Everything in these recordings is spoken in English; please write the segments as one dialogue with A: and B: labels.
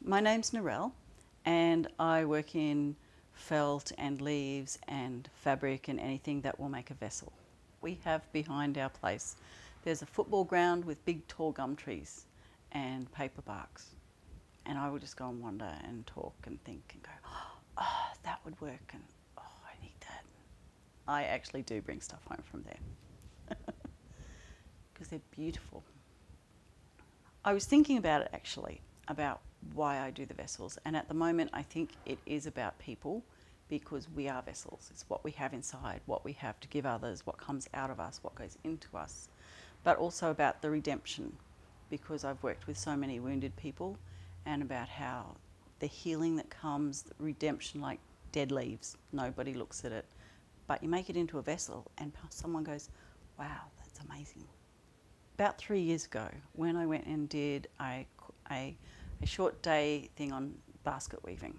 A: My name's Narelle and I work in felt and leaves and fabric and anything that will make a vessel. We have behind our place, there's a football ground with big tall gum trees and paper barks. And I will just go and wander and talk and think and go, oh, that would work, and oh, I need that. I actually do bring stuff home from there because they're beautiful. I was thinking about it actually, about why I do the vessels, and at the moment I think it is about people because we are vessels. It's what we have inside, what we have to give others, what comes out of us, what goes into us, but also about the redemption because I've worked with so many wounded people and about how the healing that comes, the redemption like dead leaves, nobody looks at it, but you make it into a vessel and someone goes, wow, that's amazing. About 3 years ago, when I went and did a short day thing on basket weaving,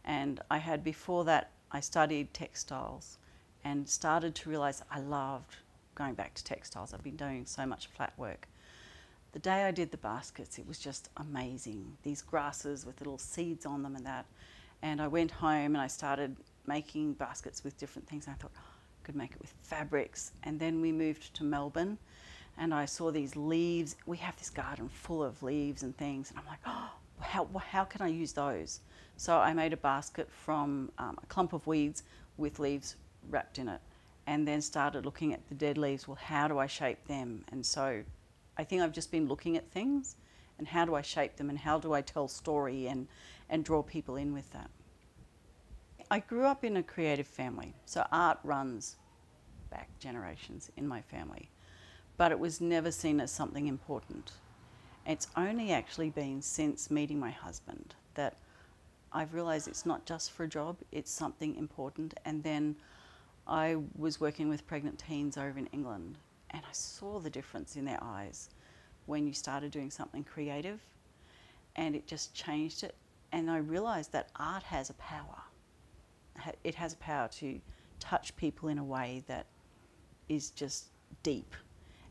A: and I had before that, I studied textiles and started to realise I loved going back to textiles. I've been doing so much flat work. The day I did the baskets, it was just amazing. These grasses with little seeds on them and that. And I went home and I started making baskets with different things. And I thought, oh, I could make it with fabrics. And then we moved to Melbourne and I saw these leaves. We have this garden full of leaves and things. And I'm like, oh, how can I use those? So I made a basket from a clump of weeds with leaves wrapped in it. And then started looking at the dead leaves. Well, how do I shape them? And so I think I've just been looking at things and how do I shape them and how do I tell story and draw people in with that. I grew up in a creative family, so art runs back generations in my family, but it was never seen as something important. It's only actually been since meeting my husband that I've realised it's not just for a job, it's something important. And then I was working with pregnant teens over in England and I saw the difference in their eyes when you started doing something creative, and it just changed it. And I realised that art has a power. It has a power to touch people in a way that is just deep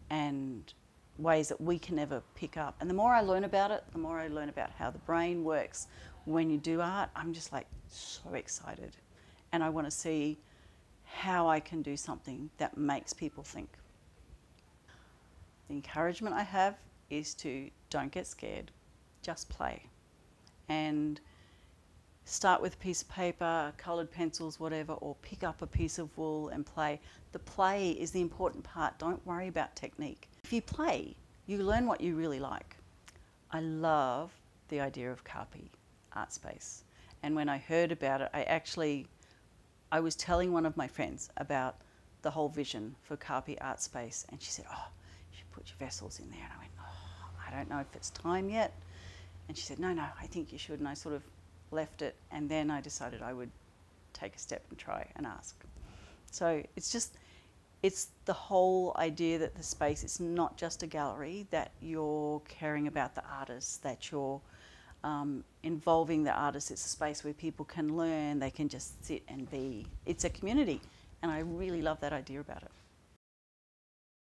A: and ways that we can never pick up. And the more I learn about it, the more I learn about how the brain works when you do art, I'm just like so excited. And I want to see how I can do something that makes people think. The encouragement I have is to don't get scared, just play. And start with a piece of paper, coloured pencils, whatever, or pick up a piece of wool and play. The play is the important part. Don't worry about technique. If you play, you learn what you really like. I love the idea of Kapi Art Space. And when I heard about it, I was telling one of my friends about the whole vision for Kapi Art Space, and she said, oh, you should put your vessels in there. And I went, oh, I don't know if it's time yet. And she said, no, I think you should. And I sort of left it, and then I decided I would take a step and try and ask. So it's the whole idea that the space, it's not just a gallery, that you're caring about the artists, that you're involving the artists. It's a space where people can learn, they can just sit and be. It's a community, and I really love that idea about it.